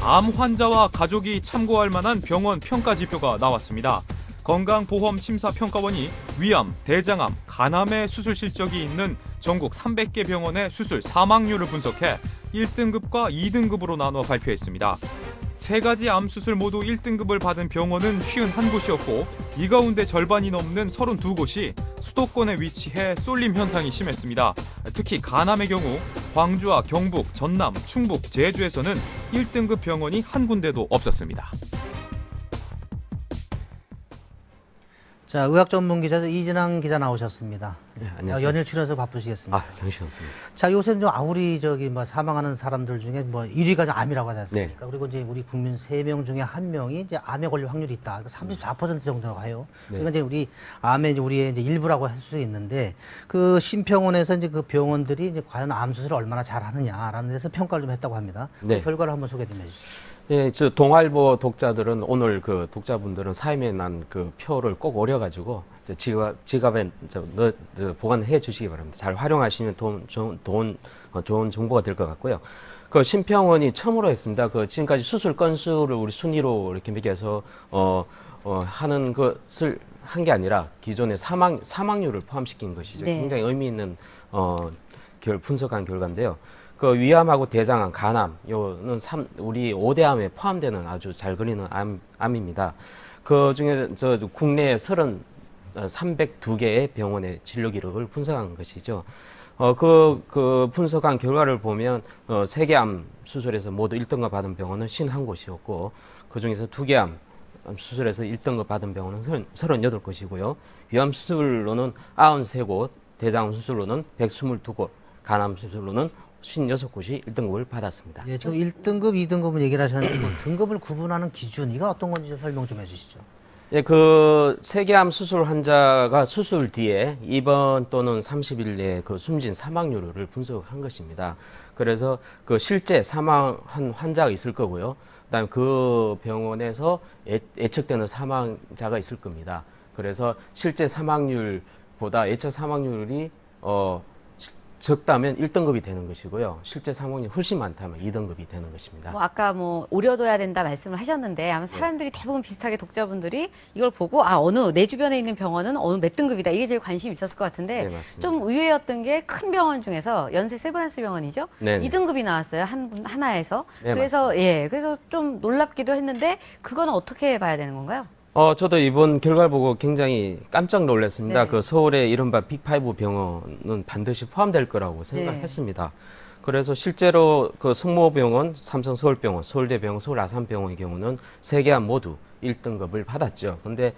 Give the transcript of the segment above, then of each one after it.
암 환자와 가족이 참고할 만한 병원 평가 지표가 나왔습니다. 건강보험심사평가원이 위암, 대장암, 간암의 수술 실적이 있는 전국 300개 병원의 수술 사망률을 분석해 1등급과 2등급으로 나눠 발표했습니다. 세 가지 암 수술 모두 1등급을 받은 병원은 51곳이었고 이 가운데 절반이 넘는 32곳이 수도권에 위치해 쏠림 현상이 심했습니다. 특히 간암의 경우 광주와 경북, 전남, 충북, 제주에서는 1등급 병원이 한 군데도 없었습니다. 자, 의학 전문 기자 이진항 기자 나오셨습니다. 네, 안녕하세요. 연일 출연해서 바쁘시겠습니다. 아, 정신없습니다. 자, 요새 좀 우리 사망하는 사람들 중에 1위가 암이라고 하지 않습니까? 네. 그리고 이제 우리 국민 3명 중에 1명이 이제 암에 걸릴 확률이 있다. 34% 정도라고 해요. 네. 그러니까 이제 우리 암의 우리의 이제 일부라고 할 수 있는데 그 심평원에서 이제 그 병원들이 이제 과연 암 수술을 얼마나 잘하느냐라는 데서 평가를 좀 했다고 합니다. 네. 그 결과를 한번 소개 좀 해주시죠. 예, 저 동아일보 독자들은 오늘 그 독자분들은 사임에 난 그 표를 꼭 오려가지고 지갑에 보관해 주시기 바랍니다. 잘 활용하시면 좋은 정보가 될 것 같고요. 그 심평원이 처음으로 했습니다. 그 지금까지 수술 건수를 우리 순위로 이렇게 매겨서 하는 것을 한 게 아니라 기존의 사망률을 포함시킨 것이죠. 네. 굉장히 의미 있는 분석한 결과인데요. 그 위암하고 대장암, 간암, 요는 우리 5대 암에 포함되는 아주 잘 그리는 암입니다. 그 중에 국내 302개의 병원의 진료 기록을 분석한 것이죠. 그 분석한 결과를 보면, 세계암 수술에서 모두 1등급 받은 병원은 51곳이었고, 그 중에서 2개암 수술에서 1등급 받은 병원은 38곳이고요. 위암 수술로는 93곳, 대장암 수술로는 122곳, 간암 수술로는 56곳이 1등급을 받았습니다. 예, 지금 1등급, 2등급은 얘기를 하셨는데 등급을 구분하는 기준, 이거 어떤 건지 좀 설명 좀 해주시죠. 예, 그 세계암 수술 환자가 수술 뒤에 입원 또는 30일 내에 그 숨진 사망률을 분석한 것입니다. 그래서 그 실제 사망한 환자가 있을 거고요. 그다음에 그 병원에서 예측되는 사망자가 있을 겁니다. 그래서 실제 사망률보다 예측 사망률이 적다면 1등급이 되는 것이고요. 실제 사망률이 훨씬 많다면 2등급이 되는 것입니다. 아까 오려둬야 된다 말씀을 하셨는데 아마 사람들이 대부분 비슷하게 독자분들이 이걸 보고 내 주변에 있는 병원은 어느 몇 등급이다 이게 제일 관심이 있었을 것 같은데 네, 맞습니다. 좀 의외였던 게 큰 병원 중에서 연세 세브란스 병원이죠. 네. 2등급이 나왔어요. 하나에서. 네, 그래서 그래서 좀 놀랍기도 했는데 그거는 어떻게 봐야 되는 건가요? 저도 이번 결과를 보고 굉장히 깜짝 놀랐습니다. 네. 그 서울의 이른바 빅5 병원은 반드시 포함될 거라고 생각했습니다. 그래서 실제로 그 성모병원, 삼성서울병원, 서울대병원, 서울아산병원의 경우는 세 개암 모두 1등급을 받았죠. 근데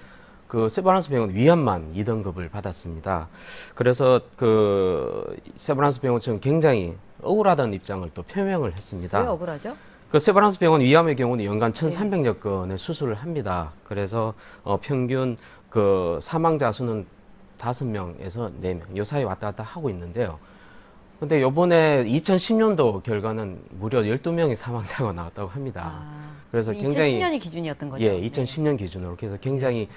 그 세브란스 병원 위암만 2등급을 받았습니다. 그래서 그 세브란스 병원처럼 굉장히 억울하다는 입장을 또 표명을 했습니다. 왜 억울하죠? 그 세브란스 병원 위암의 경우는 연간 1,300여 건의 수술을 합니다. 그래서 평균 그 사망자 수는 5명에서 4명, 요 사이 왔다 갔다 하고 있는데요. 근데 요번에 2010년도 결과는 무려 12명의 사망자가 나왔다고 합니다. 그래서 굉장히 2010년이 기준이었던 거죠? 예, 2010년 기준으로 그래서 굉장히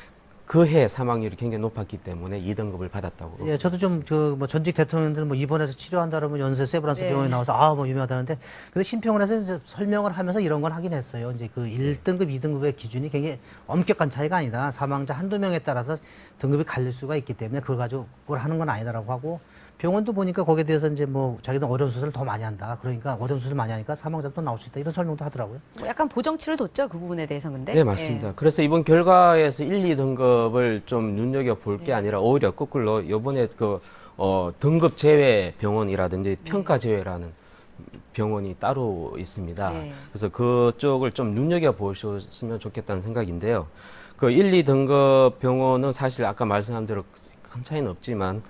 그 해 사망률이 굉장히 높았기 때문에 2등급을 받았다고. 예, 저도 좀 전직 대통령들 입원해서 치료한다 그러면 연세 세브란스 네. 병원에 나와서 유명하다는데 근데 심평원에서 이제 설명을 하면서 이런 건 하긴 했어요. 이제 그 1등급, 2등급의 기준이 굉장히 엄격한 차이가 아니다. 사망자 한두 명에 따라서 등급이 갈릴 수가 있기 때문에 그걸 가지고 그걸 하는 건 아니다라고 하고 병원도 보니까 거기에 대해서 이제 자기는 어려운 수술을 더 많이 한다. 그러니까 어려운 수술 많이 하니까 사망자도 더 나올 수 있다. 이런 설명도 하더라고요. 약간 보정치를 뒀죠? 그 부분에 대해서 근데? 네, 맞습니다. 그래서 이번 결과에서 1, 2등급을 좀 눈여겨볼 게 아니라 오히려 거꾸로 요번에 등급 제외 병원이라든지 평가 제외라는 병원이 따로 있습니다. 그래서 그쪽을 좀 눈여겨보셨으면 좋겠다는 생각인데요. 그 1, 2등급 병원은 사실 아까 말씀한 대로 큰 차이는 없지만,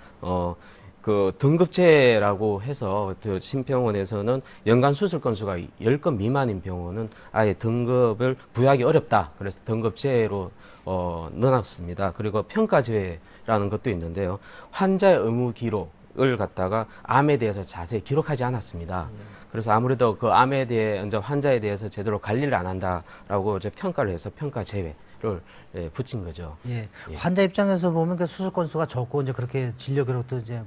그 등급제라고 해서 그 심평원에서는 연간 수술 건수가 10건 미만인 병원은 아예 등급을 부여하기 어렵다. 그래서 등급제로 넣어놨습니다. 그리고 평가제라는 것도 있는데요. 환자의 의무 기록을 갖다가 암에 대해서 자세히 기록하지 않았습니다. 그래서 아무래도 그 암에 대해 이제 환자에 대해서 제대로 관리를 안 한다라고 이제 평가를 해서 평가 제외를 붙인 거죠. 예. 환자 입장에서 보면 그 수술 건수가 적고 이제 그렇게 진료 기록도 이제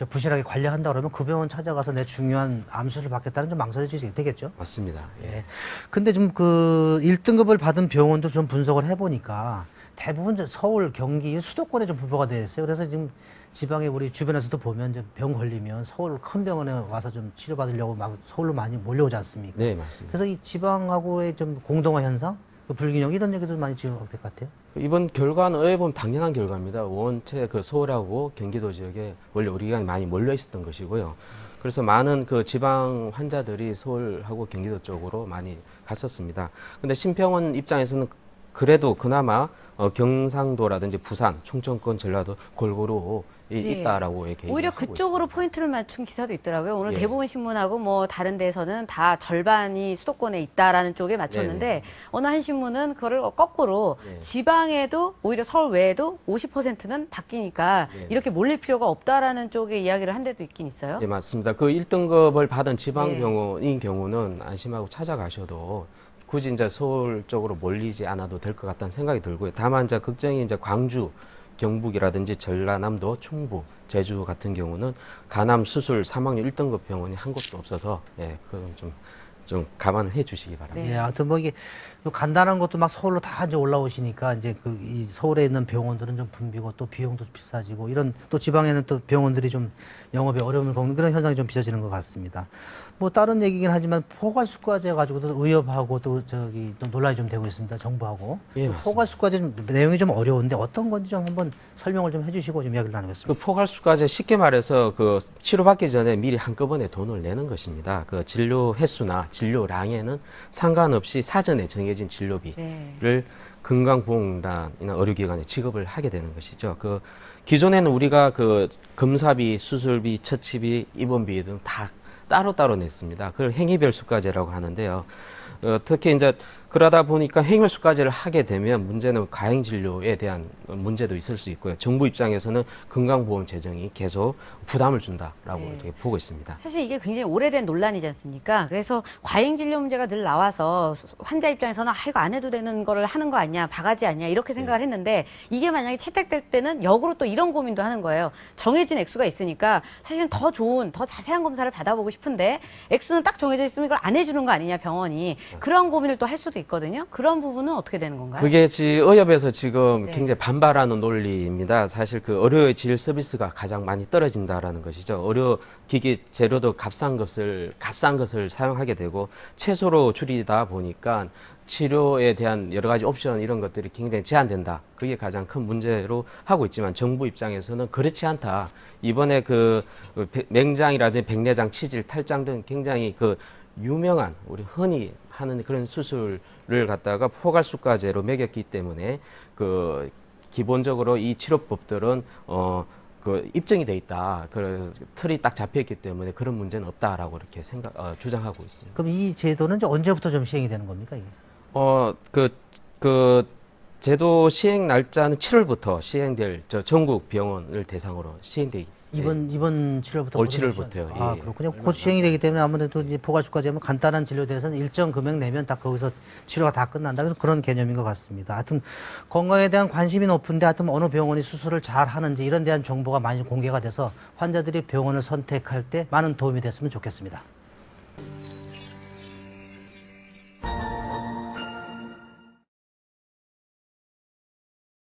부실하게 관리한다 그러면 그 병원 찾아가서 내 중요한 암 수술 받겠다는 좀 망설여지게 되겠죠. 맞습니다. 예. 근데 좀 그 1등급을 받은 병원도 좀 분석을 해보니까 대부분 서울, 경기, 수도권에 좀 분포가 되어 있어요. 그래서 지금 지방에 우리 주변에서도 보면 이제 병 걸리면 서울 큰 병원에 와서 좀 치료받으려고 막 서울로 많이 몰려오지 않습니까? 네, 맞습니다. 그래서 이 지방하고의 좀 공동화 현상, 그 불균형 이런 얘기도 많이 지적될 것 같아요. 이번 결과는 어찌 보면 당연한 결과입니다. 원체 그 서울하고 경기도 지역에 원래 우리가 많이 몰려 있었던 것이고요. 그래서 많은 그 지방 환자들이 서울하고 경기도 쪽으로 많이 갔었습니다. 근데 심평원 입장에서는 그래도 그나마 경상도라든지 부산, 충청권, 전라도 골고루 네. 있다라고 이렇게 오히려 얘기하고 그쪽으로 있습니다. 포인트를 맞춘 기사도 있더라고요. 오늘 예. 대부분 신문하고 뭐 다른 데서는 다 절반이 수도권에 있다라는 쪽에 맞췄는데 네네. 어느 한 신문은 그거를 거꾸로 네. 지방에도 오히려 서울 외에도 50%는 바뀌니까 네네. 이렇게 몰릴 필요가 없다라는 쪽의 이야기를 한 데도 있긴 있어요. 예, 맞습니다. 그 1등급을 받은 지방 네. 병원인 경우는 안심하고 찾아가셔도 굳이 이제 서울 쪽으로 몰리지 않아도 될 것 같다는 생각이 들고요. 다만 이제 걱정이 이제 광주, 경북이라든지 전라남도, 충북, 제주 같은 경우는 간암 수술 사망률 1등급 병원이 한 곳도 없어서 예, 그건 좀 감안을 해 주시기 바랍니다. 네. 예, 아무튼 뭐 이게 좀 간단한 것도 막 서울로 다 이제 올라오시니까 이제 그 이 서울에 있는 병원들은 좀 붐비고 또 비용도 비싸지고 이런 또 지방에는 또 병원들이 좀 영업에 어려움을 겪는 그런 현상이 좀 빚어지는 것 같습니다. 뭐 다른 얘기긴 하지만 포괄수과제 가지고도 의협하고 또 저기 또 논란이 좀 되고 있습니다. 정부하고. 예, 맞습니다. 포괄수과제 좀 내용이 좀 어려운데 어떤 건지 좀 한번 설명을 좀 해주시고 좀 이야기를 그 나누겠습니다. 포괄수까지 쉽게 말해서 그 치료받기 전에 미리 한꺼번에 돈을 내는 것입니다. 그 진료 횟수나 진료량에는 상관없이 사전에 정해진 진료비를 네. 건강보험공단이나 의료기관에 지급을 하게 되는 것이죠. 그 기존에는 우리가 그 검사비, 수술비, 처치비, 입원비 등 다 따로따로 냈습니다. 그걸 행위별 수가제라고 하는데요. 특히 이제 그러다 보니까 행위별 수가제를 하게 되면 문제는 과잉 진료에 대한 문제도 있을 수 있고요. 정부 입장에서는 건강보험 재정이 계속 부담을 준다라고 네. 이렇게 보고 있습니다. 사실 이게 굉장히 오래된 논란이지 않습니까? 그래서 과잉 진료 문제가 늘 나와서 환자 입장에서는 아 이거 안 해도 되는 거를 하는 거 아니야, 바가지 아니야 이렇게 생각을 했는데 이게 만약에 채택될 때는 역으로 또 이런 고민도 하는 거예요. 정해진 액수가 있으니까 사실은 더 좋은, 더 자세한 검사를 받아보고 싶은데 액수는 딱 정해져 있으면 이걸 안 해주는 거 아니냐 병원이 그런 고민을 또 할 수도 있거든요. 그런 부분은 어떻게 되는 건가요? 그게 의협에서 지금 네. 굉장히 반발하는 논리입니다. 사실 그 의료 질 서비스가 가장 많이 떨어진다라는 것이죠. 의료 기기 재료도 값싼 것을 사용하게 되고 최소로 줄이다 보니까 치료에 대한 여러 가지 옵션 이런 것들이 굉장히 제한된다. 그게 가장 큰 문제로 하고 있지만 정부 입장에서는 그렇지 않다. 이번에 그 맹장이라든지 백내장, 치질, 탈장 등 굉장히 그 유명한 우리 흔히 하는 그런 수술을 갖다가 포괄수가제로 매겼기 때문에 그 기본적으로 이 치료법들은 그 입증이 돼 있다. 그 틀이 딱 잡혀있기 때문에 그런 문제는 없다라고 이렇게 주장하고 있습니다. 그럼 이 제도는 이제 언제부터 좀 시행이 되는 겁니까? 이게? 그 제도 시행 날짜는 7월부터 시행될 전국 병원을 대상으로 시행돼 이번 7월부터 올 7월부터요. 아, 예. 그렇군요. 곧 시행이 되기 때문에 아무래도 이제 포괄수까지 하면 간단한 진료에 대해서는 일정 금액 내면 딱 거기서 치료가 다 끝난다. 그래서 그런 개념인 것 같습니다. 하여튼 건강에 대한 관심이 높은데 하여튼 어느 병원이 수술을 잘 하는지 이런 대한 정보가 많이 공개가 돼서 환자들이 병원을 선택할 때 많은 도움이 됐으면 좋겠습니다.